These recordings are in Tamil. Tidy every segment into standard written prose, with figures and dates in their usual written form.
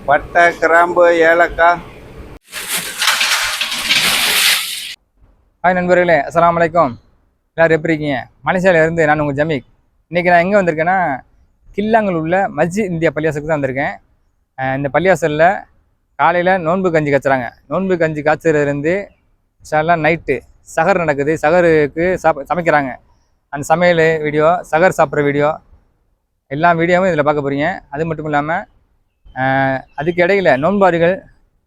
பட்டை, கிராம்பு, ஏலக்காய். ஹாய் நண்பர்களே, அஸ்ஸலாமு அலைக்கும். எல்லோரும் எப்படி இருக்கீங்க? மலேசியாவில் இருந்து நான் உங்கள் ஜமீக். இன்றைக்கி நான் எங்கே வந்திருக்கேன்னா, கில்லாங்கல் உள்ள மஸ்ஜித் இந்தியா பள்ளியாசலுக்கு தான் வந்திருக்கேன். இந்த பள்ளியாசலில் காலையில் நோன்பு கஞ்சி காய்ச்சுறாங்க. நோன்பு கஞ்சி காய்ச்சதுலேருந்து இன்ஷாஅல்லாஹ் நைட்டு சகர் நடக்குது. சகருக்கு சமைக்கிறாங்க. அந்த சமையல் வீடியோ, சகர் சாப்பிட்ற வீடியோ, எல்லா வீடியோவும் இதில் பார்க்க போகிறீங்க. அது மட்டும் இல்லாமல் அதுக்கு இடையில் நோன்பாரிகள்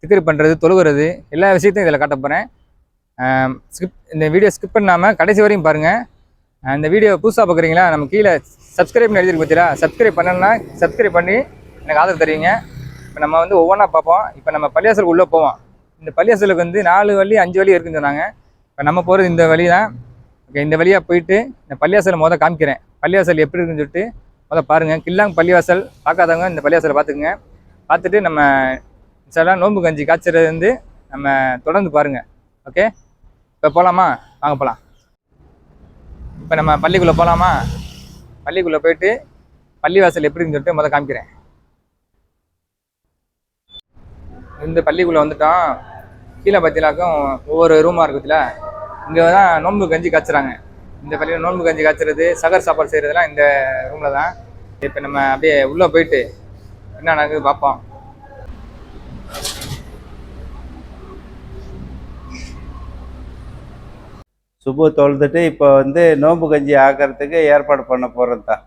திக்ர் பண்ணுறது, தொழுகிறது, எல்லா விஷயத்தையும் இதில் காட்ட போகிறேன். இந்த வீடியோ ஸ்கிப் பண்ணாமல் கடைசி வரையும் பாருங்கள். இந்த வீடியோ புதுசாக பார்க்குறீங்களா? நம்ம கீழே சப்ஸ்கிரைப்னு எழுதிருக்கு பார்த்தீங்களா? சப்ஸ்கிரைப் பண்ணணும்னா சப்ஸ்கிரைப் பண்ணி எனக்கு ஆதரவு தருவீங்க. இப்போ நம்ம வந்து ஒவ்வொன்றா பார்ப்போம். இப்போ நம்ம பள்ளியாசலுக்கு உள்ளே போவோம். இந்த பள்ளியாசலுக்கு வந்து 4 வழி 5 வழி இருக்குன்னு சொன்னாங்க. இப்போ நம்ம போகிறது இந்த வழி தான். ஓகே, இந்த வழியாக போயிட்டு இந்த பள்ளியாசலை காமிக்கிறேன். பள்ளியாசல் எப்படி இருக்குன்னு சொல்லிட்டு பாருங்கள். கில்லாங் பள்ளிவாசல் பார்க்காதவங்க இந்த பள்ளியாசலை பார்த்துக்குங்க. பார்த்துட்டு நம்ம இன்ஷாஅல்லாஹ் நோன்பு கஞ்சி காய்ச்சறது வந்து நம்ம தொடர்ந்து பாருங்கள். ஓகே, இப்போ போகலாமா? வாங்க போகலாம். இப்போ நம்ம பள்ளிக்குள்ளே போகலாமா? பள்ளிக்குள்ளே போயிட்டு பள்ளிவாசல் எப்படின்னு சொல்லிட்டு காமிக்கிறேன். இந்த பள்ளிக்குள்ளே வந்துட்டோம். கீழே பார்த்தீங்கன்னாக்கும் ஒவ்வொரு ரூமாக இருக்குதுல, இங்கே தான் நோன்பு கஞ்சி காய்ச்சுறாங்க. இந்த பள்ளியில் நோன்பு கஞ்சி காய்ச்சறது, சகர் சாப்பாடு செய்கிறதுலாம் இந்த ரூமில் தான். இப்போ நம்ம அப்படியே உள்ளே போயிட்டு என்ன நடக்குது பார்ப்போம். சுபு தொழுதுட்டு இப்போ வந்து நோன்பு கஞ்சி ஆக்கிறதுக்கு ஏற்பாடு பண்ண போகிறது தான்.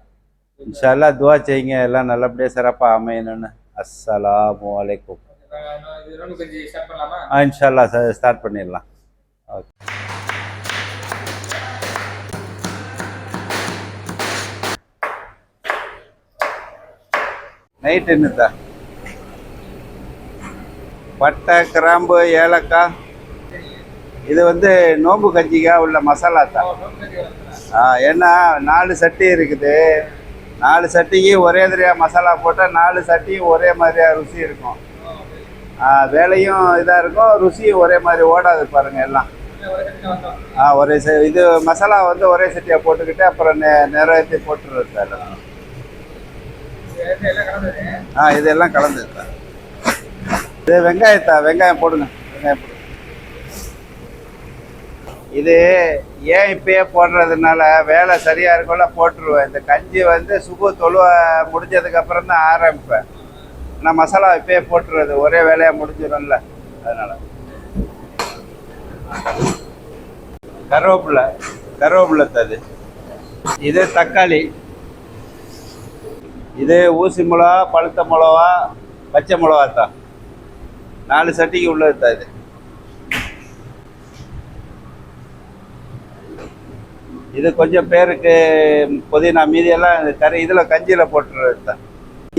இன்ஷாஅல்லாஹ் துவா செய்யுங்க, எல்லாம் நல்லபடியாக சிறப்பாக அமையணும்னு. அஸ்ஸலாமு அலைக்கும். இன்ஷாஅல்லாஹ் ஸ்டார்ட் பண்ணிடலாம். ஓகே, நைட் என்னதா பட்டை, கிராம்பு, ஏலக்காய். இது வந்து நோன்பு கஞ்சிக்காக உள்ள மசாலா தான். ஏன்னா 4 சட்டி இருக்குது. 4 சட்டிக்கு ஒரே மாதிரியாக மசாலா போட்டால் 4 சட்டியும் ஒரே மாதிரியாக ருசி இருக்கும். வேலையும் இதாக இருக்கும், ருசியும் ஒரே மாதிரி ஓடாது பாருங்கள் எல்லாம். ஒரே இது மசாலா வந்து ஒரே சட்டியாக போட்டுக்கிட்டு அப்புறம் நிறைவேற்றி போட்டுருது சார். இதெல்லாம் கலந்துது சார். இது வெங்காயம் போடுங்க. வெங்காயம் போடுங்க. இது ஏன் இப்பயே போடுறதுனால வேலை சரியாக இருக்கும்ல போட்டுருவேன். இந்த கஞ்சி வந்து சுபு தொழுவ முடிஞ்சதுக்கப்புறம் தான் ஆரம்பிப்பேன். நான் மசாலா இப்பயே போட்டுருவது, ஒரே வேலையாக முடிஞ்சிடும்ல, அதனால். கருவேப்பிலை தது. இது தக்காளி. இது ஊசி மிளகா, பழுத்த மிளகா, பச்சை மிளகா தான். 4 சட்டிக்கு உள்ளது தான் இது. இது கொஞ்சம் பேருக்கு புதினா, மீதியெல்லாம் கறி இதில் கஞ்சியில் போட்டுறது தான்.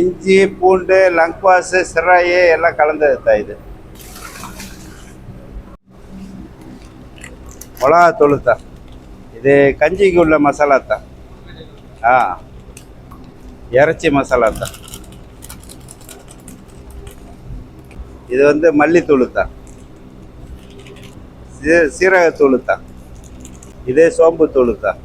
இஞ்சி, பூண்டு, லங்க்வாஸு, சிராயி எல்லாம் கலந்தது தான் இது. மிளகாத்தூள் தான். இது கஞ்சிக்கு உள்ள மசாலா தான். இறைச்சி மசாலா தான். இது வந்து மல்லித்தூள் தான். சீரகத்தூள் தான். இதே சோம்பு தூள் தான்.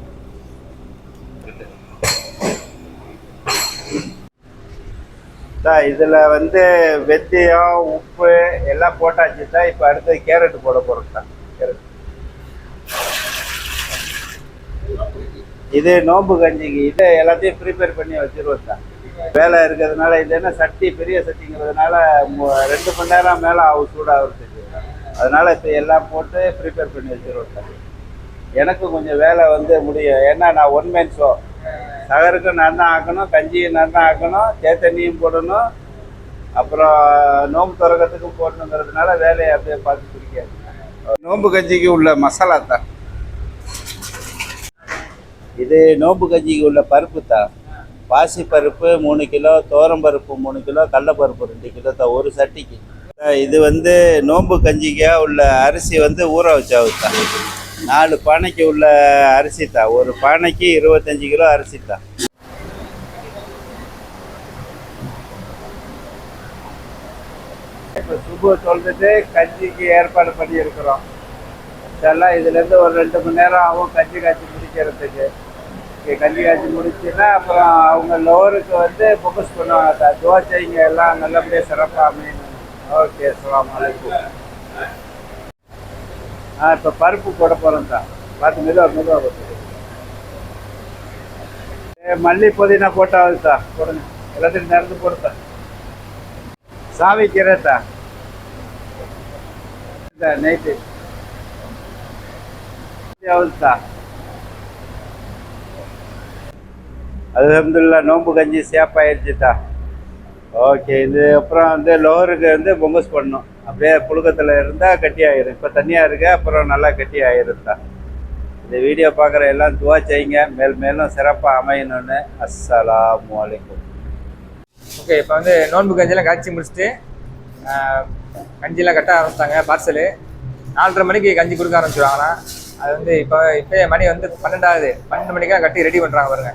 இதில் வந்து வெந்தயம், உப்பு எல்லாம் போட்டாச்சு தான். இப்போ அடுத்து கேரட் போட போகிறோம் தான். கேரட் இது நோம்பு கஞ்சிக்கு இதை எல்லாத்தையும் ப்ரிப்பேர் பண்ணி வச்சுருவோம் தான். வேலை இருக்கிறதுனால இது என்ன சட்டி, பெரிய சட்டிங்கிறதுனால 2 மணி நேரம் மேலே ஆகும் சூடாகிறதுக்கு. அதனால் இப்போ எல்லாம் போட்டு ப்ரிப்பேர் பண்ணி வச்சுருவோம் தான். எனக்கும் கொஞ்சம் வேலை வந்து முடியும். ஏன்னா நான் 1 மேன் ஷோ. சகருக்கும் நான் தான் ஆக்கணும், கஞ்சியும் நான் தான் ஆக்கணும், தேத்தண்ணியும் போடணும், அப்புறம் நோம்பு துறக்கத்துக்கும் போடணுங்கிறதுனால வேலையை அப்படியே பார்த்து பிடிக்காது. நோம்பு கஞ்சிக்கு உள்ள மசாலா தான் இது. நோம்பு கஞ்சிக்கு உள்ள பருப்பு தான். பாசி பருப்பு 3 கிலோ, துவரம்பருப்பு 3 கிலோ, கடலைப்பருப்பு 2 கிலோ தான் ஒரு சட்டிக்கு. இது வந்து நோம்பு கஞ்சிக்காக உள்ள அரிசி வந்து ஊற வச்சாவு தான். 4 பானைக்கு உள்ள அரிசி தான். ஒரு பானைக்கு 25 கிலோ அரிசி தான். இப்போ சுபு தொழுதுட்டு கஞ்சிக்கு ஏற்பாடு பண்ணியிருக்கிறோம். இதெல்லாம் இதுலேருந்து ஒரு 2 மணி நேரம் ஆகும் கஞ்சி காய்ச்சி முடிக்கிறதுக்கு. கஞ்சி காய்ச்சி முடிச்சுன்னா அப்புறம் அவங்க லோருக்கு வந்து ஃபோக்கஸ் பண்ணுவாங்க சார். தோசைங்க எல்லாம் நல்லபடியாக சிறப்பாக அமையணும். ஓகே, அஸ்ஸலாமு அலைக்கும். இப்போ பருப்பு போட போகிறோம் சார். பார்த்து மெதுவாக போட்டு மல்லி புதினா போட்டாவது சார். போடுங்க, எல்லாத்தையும் திறந்து போடு சார். சாமி கீரை சார். Night sir. அல்ஹம்துலில்லாஹ் நோம்பு கஞ்சி சேப்பாயிடுச்சுட்டா. ஓகே, இது அப்புறம் வந்து லோருக்கு வந்து பொங்கஸ் பண்ணணும். அப்படியே புழுக்கத்தில் இருந்தால் கட்டி ஆயிரும். இப்போ தண்ணியாக இருக்கு, அப்புறம் நல்லா கட்டி ஆயிருந்தா. இந்த வீடியோ பார்க்குற எல்லாம் துவா செய்யுங்க, மேலும் சிறப்பாக அமையணும்னு. அஸ்ஸலாமு அலைக்கும். ஓகே, இப்போ வந்து நோன்பு கஞ்சியெல்லாம் காய்ச்சி முடிச்சுட்டு கஞ்சியெல்லாம் கட்ட ஆரம்பிச்சிட்டாங்க. பார்சலு 4:30 மணிக்கு கஞ்சி கொடுக்க ஆரம்பிச்சிடுவாங்களாம். அது வந்து இப்போயே மணி வந்து 12 ஆகுது. 12 மணிக்கெல்லாம் கட்டி ரெடி பண்ணுறாங்க பாருங்க.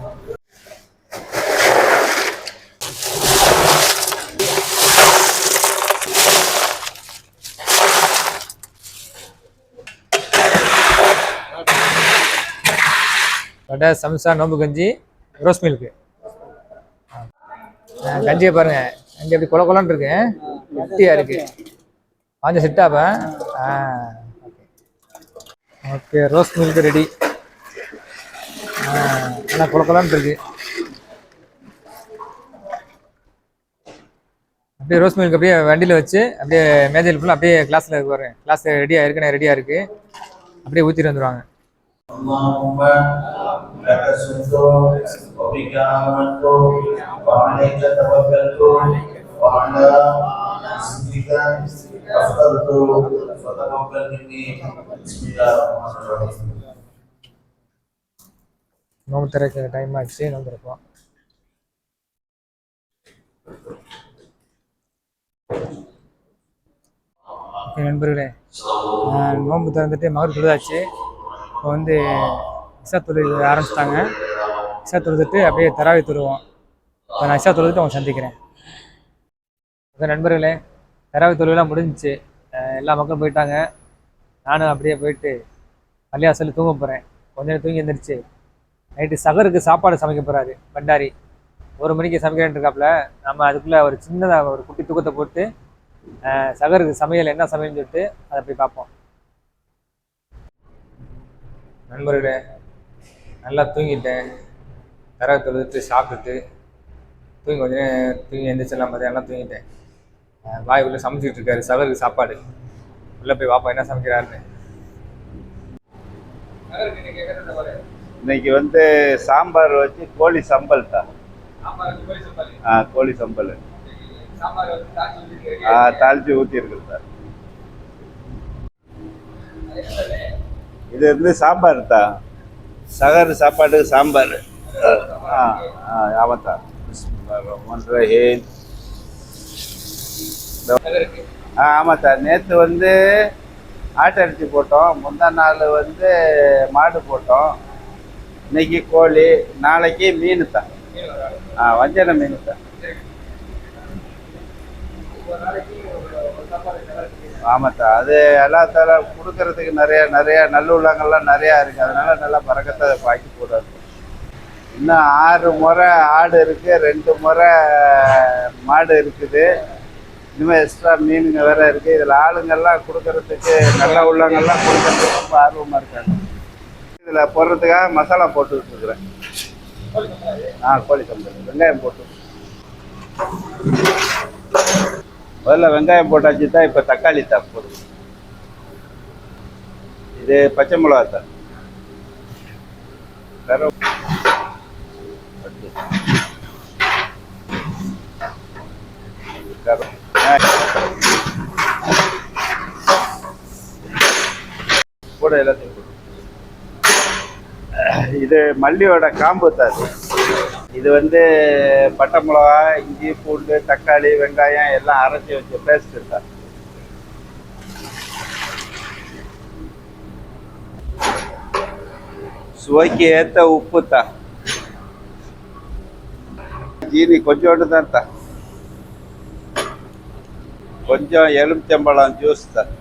வடை, சம்சா, நோம்பு கஞ்சி, ரோஸ் மில்க்கு. கஞ்சியை பாருங்க, கஞ்சி அப்படி கொல கொலன்னு இருக்கு, கெட்டியா இருக்கு. கொஞ்சம் செட்டாப்பா. Okay, rose milk ready. நல்லா கொல கொலன்னு இருக்கு. அப்படியே ரோஸ் மில்க் அப்படியே வண்டியில் வச்சு அப்படியே மேஜையில் ஃபுல்லாக அப்படியே கிளாஸில் இருக்கு பாருங்க. கிளாஸ் ரெடியாக இருக்கு. அப்படியே ஊற்றிட்டு வந்துடுவாங்க. اللهم لك سرت وبك آمنت وعليك توكلت وعلى رزقك أفطرت فتقبل مني بسم الله الرحمن الرحيم. நோம்பு திறக்க டைம் ஆச்சு, நோம்பு திறப்போம். நண்பர்களே, நோம்பு திறந்துட்டு மகர் தொழுதாச்சு. இப்போ வந்து இஷா தொழுது ஆரம்பிச்சிட்டாங்க. இஷா தொழுதுட்டு அப்படியே தராவி தொழுவோம். இப்போ நான் இஷா தொழுதுட்டு அவங்க சந்திக்கிறேன். அதான் நண்பர்களே, தராவி தொழுவெல்லாம் முடிஞ்சிச்சு. எல்லா மக்களும் போயிட்டாங்க. நானும் அப்படியே போயிட்டு பள்ளியாசல் தூங்க போகிறேன். கொஞ்ச நேரம் தூங்கி எழுந்திரிச்சு நைட்டு சகருக்கு சாப்பாடு சமைக்க போகிறாரு பண்டாரி. 1 மணிக்கு சமைக்கிறேன் இருக்காப்புல. நம்ம அதுக்குள்ளே ஒரு சின்னதாக ஒரு குட்டி தூக்கத்தை போட்டு சகருக்கு சமையல் என்ன சமையல்னு சொல்லிட்டு அதை போய் பார்ப்போம். நண்பர்களே, நல்லா தூங்கிட்டேன். தராவி தொழுதுட்டு சாப்பிட்டுட்டு கொஞ்ச நேரம் தூங்கி எந்திரிச்செல்லாம் பார்த்து நல்லா தூங்கிட்டேன். வாய் உள்ள சமைச்சிட்டு இருக்காரு சகருக்கு சாப்பாடு. உள்ளே போய் பார்ப்போம் என்ன சமைக்கிறாருன்னு. இன்னைக்கு வந்து சாம்பார் வச்சு கோழி சம்பல் தான். கோழி சம்பல் தாளிச்சு ஊற்றி இருக்குது சார். இது வந்து சாம்பார் தான், சகர் சாப்பாட்டுக்கு சாம்பார். ஆமாம் சார். ஆமாம் சார். நேற்று வந்து ஆட்டரிசி போட்டோம், முந்தா நாள் வந்து மாடு போட்டோம், இன்னைக்கு கோழி, நாளைக்கு மீன் தான். வஞ்சன மீன் தான். ஆமாம் சார். அது எல்லாத்தால கொடுக்கறதுக்கு நிறைய நல்லுள்ளங்கள்லாம் நிறையா இருக்குது. அதனால நல்லா பறக்கத்தை அதை பாக்கி போடாது. இன்னும் 6 முறை ஆடு இருக்குது, 2 முறை மாடு இருக்குது. இனிமேல் எக்ஸ்ட்ரா மீனுங்க வேற இருக்குது. இதில் ஆளுங்கள்லாம் கொடுக்கறதுக்கு நல்ல உள்ளங்கள்லாம் கொடுக்கறதுக்கு ரொம்ப ஆர்வமாக இருக்காங்க. இதில் போடுறதுக்காக மசாலா போட்டு வச்சுருக்குறேன். கோழி சம்பல் வெங்காயம் போட்டு முதல்ல வெங்காயம் போட்டாச்சு தான். இப்போ தக்காளி தான் போடுது. இது பச்சை மிளகா தான். கூட எல்லாத்தையும் போடு. இது மல்லியோட காம்பு தான். இது வந்து பட்டை மிளகா, இஞ்சி, பூண்டு, தக்காளி, வெங்காயம் எல்லாம் அரைச்சி வச்ச பேஸ்ட் தான். சுவைக்கு ஏற்ற உப்பு தான். ஜீனி கொஞ்சோண்டு தான் தான். கொஞ்சம் எலுமிச்சம்பழம் ஜூஸ் தான்.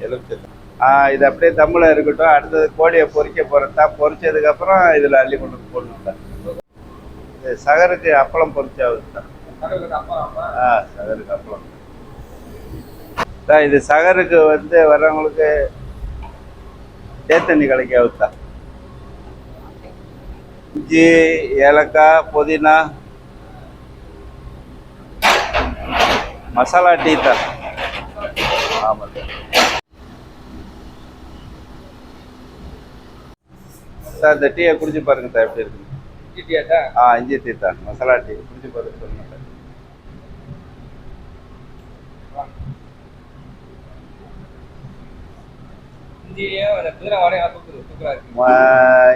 எலுமிச்சம்பழம் இது அப்படியே தம்மில் இருக்கட்டும். அடுத்தது கோழியை பொரிக்க போகிறதா, பொரிச்சதுக்கப்புறம் இதில் அள்ளி கொண்டு போடணும் சார். இது சகருக்கு அப்பளம் பொரிச்சாவது சார். சகருக்கு அப்பளம் சார். இது சகருக்கு வந்து வர்றவங்களுக்கு தேத்தண்ணி கலக்காவது சார். இஞ்சி, ஏலக்காய், புதினா, மசாலா டீ தான். ஆமாம் சார். சார் இந்த டீயை குடிச்சு பாருங்க சார், எப்படி இருக்கு? இஞ்சி டீயா? இஞ்சி டீ தான், மசாலா டீ. குடிச்சு பாருங்க சொல்லுங்க சார்.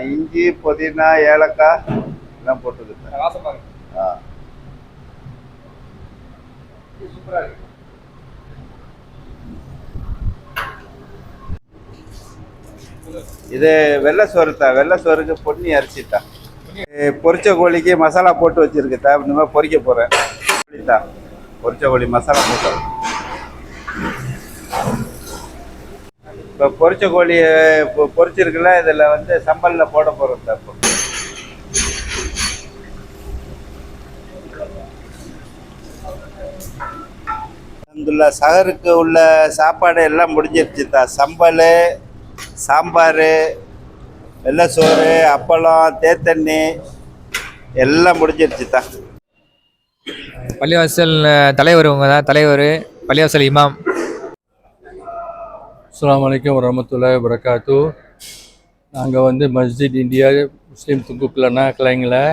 இஞ்சி, புதினா, ஏலக்காய் எல்லாம் போட்டுருக்கு சார். சூப்பரா இருக்கு. இது வெள்ளை சோறு தான். வெள்ளை சோறுக்கு பொன்னி அரிசி தான். பொரிச்ச கோழிக்கு மசாலா போட்டு வச்சிருக்கு தான். இந்த மாதிரி பொரிக்க போறேன். தான் பொரிச்ச கோழி மசாலா போட்டு. இப்போ பொரிச்ச கோழியை பொரிச்சிருக்குல்ல, இதில் வந்து சம்பலில் போட போகிறோம் சார். இப்போ சகருக்கு உள்ள சாப்பாடு எல்லாம் முடிஞ்சிருச்சு தான். சம்பல், சாம்பார், வெள்ளை சோறு, அப்பளம், தேத்தண்ணி எல்லாம் முடிஞ்சிருச்சு தான். பள்ளிவாசல் தலைவர் இவங்க தான். தலைவர் பள்ளிவாசல் இமாம். அஸ்ஸலாமு அலைக்கும் வரஹ்மத்துல்லாஹி வபரகாத்து. நாங்கள் வந்து மஸ்ஜித் இந்தியா முஸ்லீம் துங்குக்குலனா கிளைங்களை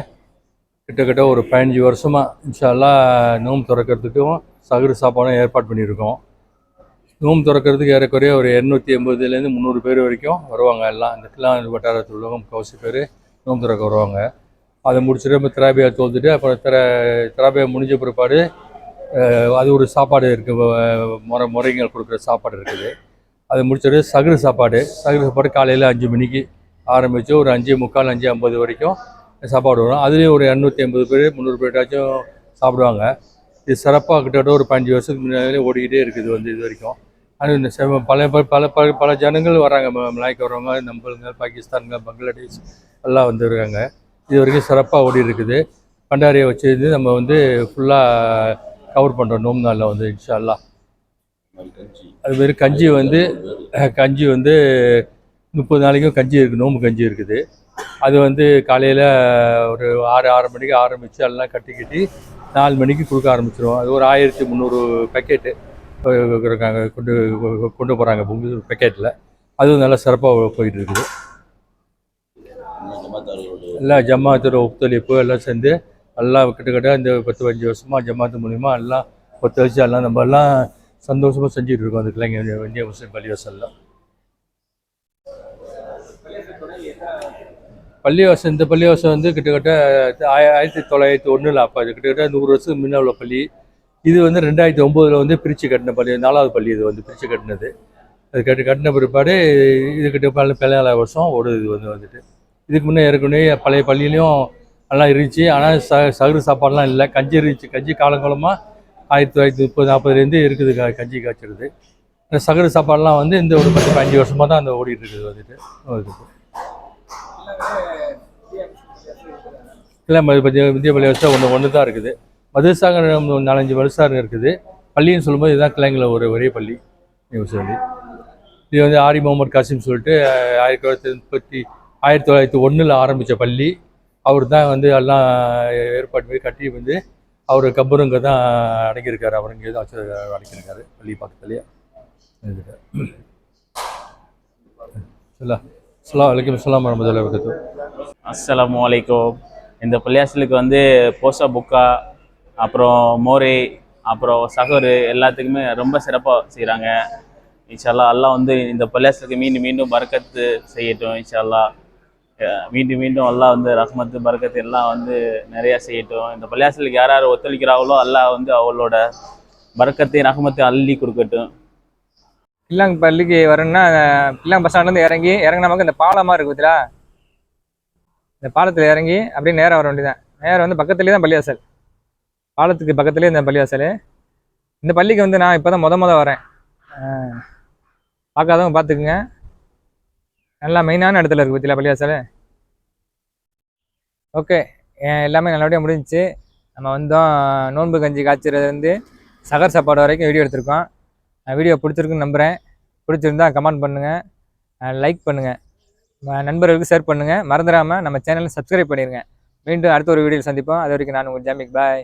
கிட்டத்தட்ட ஒரு 15 வருஷமாக இன்ஷா அல்லாஹ் நோம்பு திறக்கிறதுக்கும் சகரு சாப்பாடும் ஏற்பாடு பண்ணியிருக்கோம். நோம்பு திறக்கிறதுக்கு ஏறக்குறைய ஒரு 280லேருந்து 300 பேர் வரைக்கும் வருவாங்க. எல்லாம் இந்த கிளான் வட்டாரத்தில் உள்ளவங்க 30 பேர் நோம்பு திறக்க வருவாங்க. அதை முடிச்சுட்டு நம்ம திராபியா தோத்துட்டு அப்புறம் திராபியா முடிஞ்ச பிற்பாடு அது ஒரு சாப்பாடு இருக்குது, முறைகள் கொடுக்குற சாப்பாடு இருக்குது. அதை முடிச்சுட்டு சகரு சாப்பாடு காலையில் 5 மணிக்கு ஆரம்பித்து ஒரு 5:45 5:50 வரைக்கும் சாப்பாடு வரும். அதுலேயும் ஒரு 280 பேர் 300 பேர்ட்டாச்சும் சாப்பிடுவாங்க. இது சிறப்பாக கிட்டத்தட்ட ஒரு 15 வருஷத்துக்கு முன்னாடியே ஓடிக்கிட்டே இருக்குது வந்து இது வரைக்கும். ஆனால் இந்த பல ஜனங்கள் வராங்க. மலாய்க்கு வரவங்க, நம்மளுங்க, பாகிஸ்தானுங்க, பங்களாதேஷ் எல்லாம் வந்துருக்காங்க. இது வரைக்கும் சிறப்பாக ஓடி இருக்குது. பண்டாரியை வச்சு நம்ம வந்து ஃபுல்லாக கவர் பண்ணுறோம் நோம்பு நாளில் வந்து இன்ஷா அல்லாஹ். அதுமாரி கஞ்சி வந்து 30 நாளைக்கும் கஞ்சி இருக்குது, நோம்பு கஞ்சி இருக்குது. அது வந்து காலையில் ஒரு 6 மணிக்கு ஆரம்பித்து எல்லாம் கட்டி 4 மணிக்கு கொடுக்க ஆரம்பிச்சிடுவோம். அது ஒரு 1300 பேக்கெட்டு கொண்டு போகிறாங்க பேக்கெட்டில். அதுவும் நல்லா சிறப்பாக போயிட்டு இருக்குது. எல்லாம் ஜமாத்தோட ஒத்துழைப்பு எல்லாம் சேர்ந்து எல்லாம் கிட்டத்தட்ட இந்த 10-15 வருஷமாக ஜமாத்து மூலிமா எல்லாம் ஒத்துழைச்சி எல்லாம் நம்ம எல்லாம் சந்தோஷமாக செஞ்சுட்டு இருக்கோம் அந்த கிளைங்க இந்திய முஸ்லீம் பள்ளிவாசலில். இந்த பள்ளிவாசல் வந்து கிட்டத்தட்ட 1901 அப்போ அது கிட்டத்தட்ட 100 வருஷத்துக்கு முன்ன உள்ள பள்ளி. இது வந்து 2009 வந்து பிரித்து கட்டின பள்ளி, 4வது பள்ளி. இது வந்து பிரித்து கட்டினது. அது கட்டின பிற்பாடு இது கிட்ட 17 வருஷம் ஓடுது. இது வந்துட்டு இதுக்கு முன்னே ஏற்கனவே பழைய பள்ளியிலையும் நல்லா இருந்துச்சு. ஆனால் சகரு சாப்பாடுலாம் இல்லை, கஞ்சி இருந்துச்சு. கஞ்சி காலங்காலமாக 1930-40 இருக்குது கஞ்சி காய்ச்சிருது. சகரு சாப்பாடுலாம் வந்து இந்த ஒரு 10-15 வருஷமாக தான் அந்த ஓடிட்டு இருக்குது வந்துட்டு. இல்லை இந்திய பள்ளிவாசல் ஒன்று தான் இருக்குது. மதுரசாக 4-5 மதுரசாங்க இருக்குது. பள்ளின்னு சொல்லும்போது இதுதான் கிளைங்களில் ஒரே பள்ளி சொல்லி. இது வந்து ஆரி முகமது காசிம் சொல்லிட்டு 1901 ஆரம்பித்த பள்ளி. அவர் தான் வந்து எல்லாம் ஏற்பாடு பண்ணி கட்டி வந்து அவர் கபருங்க தான் அடங்கியிருக்காரு. அவர் இங்கே தான் அடங்கியிருக்காரு பள்ளி பக்கத்துலேயே. அஸ்ஸலாமு அலைக்கும். இந்த பள்ளியாசலுக்கு வந்து போசா புக்கா, அப்புறம் மோரே, அப்புறம் சகரு எல்லாத்துக்குமே ரொம்ப சிறப்பாக செய்கிறாங்க. இன்ஷா அல்லாஹ். அல்லாஹ் வந்து இந்த பள்ளியாசலுக்கு மீண்டும் பரக்கத்து செய்யட்டும். இன்ஷா அல்லாஹ். மீண்டும் அல்லாஹ் வந்து ரஹ்மத்து பரக்கத்து எல்லாம் வந்து நிறையா செய்யட்டும். இந்த பள்ளியாசலுக்கு யார் ஒத்துழைக்கிறாங்களோ அல்லாஹ் வந்து அவளோட பரக்கத்தையும் ரஹ்மத்தையும் அள்ளி கொடுக்கட்டும். கில்லாங் பள்ளிக்கு வரணும்னா கில்லாங் பஸ் ஸ்டாண்ட்லேருந்து இறங்கின நமக்கு இந்த பாலமாக இருக்குது பார்த்தீங்களா, இந்த பாலத்தில் இறங்கி அப்படியே நேராக வர வேண்டியதான். நேராக வந்து பக்கத்துலேயே தான் பள்ளிவாசல். பாலத்துக்கு பக்கத்துலேயே இந்த பள்ளிவாசல். இந்த பள்ளிக்கு வந்து நான் இப்போ தான் முத வரேன். பார்க்காதவங்க பார்த்துக்குங்க. நல்லா மெயினான இடத்துல இருக்குது பற்றில பள்ளிவாசல். ஓகே, எல்லாமே நல்லபடியாக முடிஞ்சிச்சு. நம்ம வந்தோம் நோன்பு கஞ்சி காய்ச்சறது வந்து சகர் சாப்பாடு வரைக்கும் வீடியோ எடுத்திருக்கோம். வீடியோ பிடிச்சிருக்குன்னு நம்புகிறேன். பிடிச்சிருந்தா கமெண்ட் பண்ணுங்கள், லைக் பண்ணுங்கள், நண்பர்களுக்கு ஷேர் பண்ணுங்கள். மறந்துடாமல் நம்ம சேனலை சப்ஸ்கிரைப் பண்ணிடுங்க. மீண்டும் அடுத்த ஒரு வீடியோவில் சந்திப்போம். அது வரைக்கும் நான் உங்கள் ஜாமிக். பாய்.